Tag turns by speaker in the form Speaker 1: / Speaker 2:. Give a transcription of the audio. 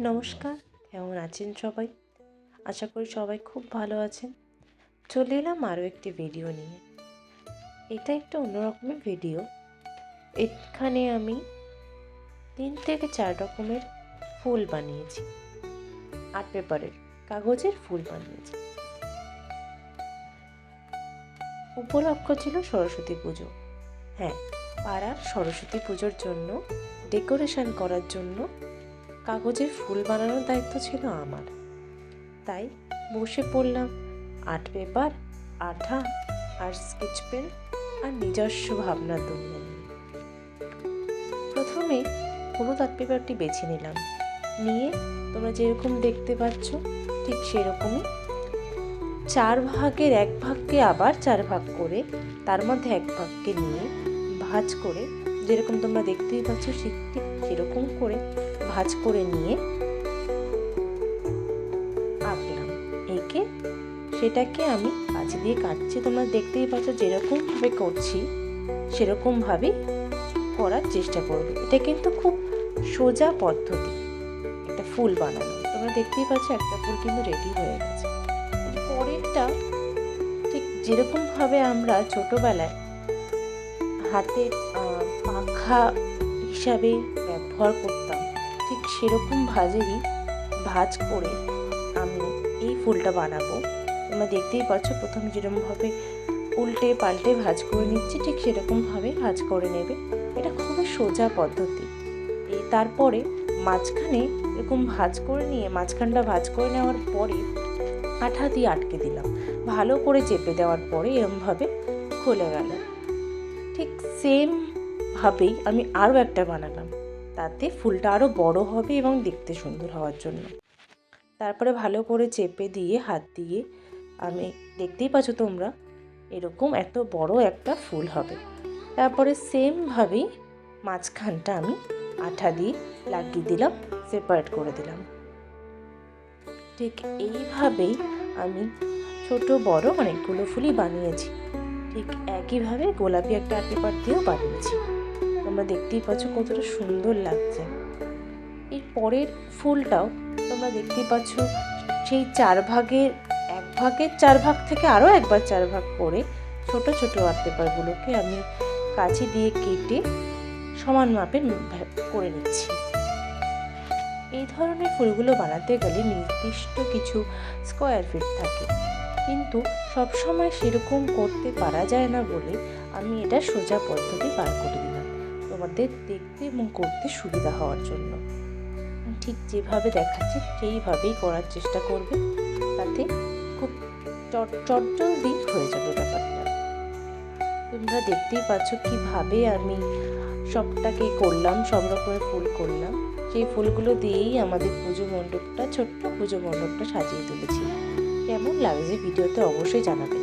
Speaker 1: নমস্কার, কেমন আছেন সবাই? আশা করি সবাই খুব ভালো আছেন। চলে এলাম আরও একটি ভিডিও নিয়ে। এটা একটা অন্যরকমের ভিডিও। এখানে আমি 3 থেকে 4 রকমের ফুল বানিয়েছি। আর্ট পেপারের কাগজের ফুল বানিয়েছি। উপলক্ষ ছিল সরস্বতী পুজো। হ্যাঁ, পাড়ার সরস্বতী পুজোর জন্য ডেকোরেশন করার জন্য কাগজের ফুল বানানোর দায়িত্ব ছিল আমার। তাই বসে পড়লাম আর্ট পেপার, আঠা আর স্কেচ পেন আর নিজস্ব ভাবনার দুনিয়া নিয়ে। প্রথমে হলুদ আর্ট পেপারটি বেছে নিলাম। নিয়ে তোমরা যেরকম দেখতে পাচ্ছ ঠিক সেরকমই 4 ভাগের 1 ভাগকে আবার 4 ভাগ করে তার মধ্যে 1 ভাগকে নিয়ে ভাঁজ করে, যেরকম তোমরা দেখতেই পাচ্ছ ঠিক সেরকম করে ভাঁজ করে নিয়ে আঁকলাম। এঁকে সেটাকে আমি কাঁচ দিয়ে কাটছি। তোমরা দেখতেই পাচ্ছ যেরকমভাবে করছি সেরকমভাবেই করার চেষ্টা করবে। এটা কিন্তু খুব সোজা পদ্ধতি একটা ফুল বানানো। তোমরা দেখতেই পাচ্ছ একটা ফুল কিন্তু রেডি হয়ে গেছে। পরেরটা ঠিক যেরকমভাবে আমরা ছোটোবেলায় হাতের পাখা হিসাবে ব্যবহার করতাম, ঠিক সেরকম ভাঁজ করে আমি এই ফুলটা বানাবো। তোমরা দেখতেই পাচ্ছ প্রথমে যেরকমভাবে উল্টে পাল্টে ভাঁজ করে নিচ্ছি ঠিক সেরকমভাবে ভাঁজ করে নেবে। এটা খুবই সোজা পদ্ধতি। তারপরে মাঝখানে এরকম ভাঁজ করে নিয়ে মাঝখানটা ভাঁজ করে নেওয়ার পরে আঠা দিয়ে আটকে দিলাম। ভালো করে চেপে দেওয়ার পরে এরকমভাবে খুলে গেল। ঠিক সেমভাবেই আমি আরও একটা বানালাম, তাতে ফুলটা আরও বড় হবে এবং দেখতে সুন্দর হওয়ার জন্য। তারপরে ভালো করে চেপে দিয়ে হাত দিয়ে আমি দেখতেই পাচ্ছ তোমরা এরকম এত বড় একটা ফুল হবে। তারপরে সেমভাবেই মাঝখানটা আমি আঠা দিয়ে লাগিয়ে দিলাম, সেপারেট করে দিলাম। ঠিক এইভাবেই আমি ছোট বড় অনেকগুলো ফুলই বানিয়েছি। ঠিক একইভাবে গোলাপি একটা আর্ট পেপার দিয়েও বানিয়েছি। তোমরা দেখতেই পাচ্ছ কতটা সুন্দর লাগছে। এর পরের ফুলটাও তোমরা দেখতেই পাচ্ছ সেই 4 ভাগের 1 ভাগের 4 ভাগ থেকে আরও একবার 4 ভাগ করে ছোট ছোট আর্ট পেপারগুলোকে আমি কাঁচি দিয়ে কেটে সমান মাপে করে নিচ্ছি। এই ধরনের ফুলগুলো বানাতে গেলে নির্দিষ্ট কিছু স্কোয়ার ফিট থাকে, কিন্তু সবসময় সেরকম করতে পারা যায় না বলে আমি এটা সোজা পদ্ধতি বার করে দিলাম তোমাদের দেখতে এবং করতে সুবিধা হওয়ার জন্য। ঠিক যেভাবে দেখাচ্ছি সেইভাবেই করার চেষ্টা করবে, তাতে খুব চটজলদি হয়ে যাবে ব্যাপারটা। তোমরা দেখতেই পাচ্ছ কিভাবে আমি সবটাকে করলাম, সব রকমের ফুল করলাম। সেই ফুলগুলো দিয়েই আমাদের ছোট্ট পুজো মণ্ডপটা সাজিয়ে তুলেছি। কেমন লাগছে ভিডিওতে অবশ্যই জানাবে।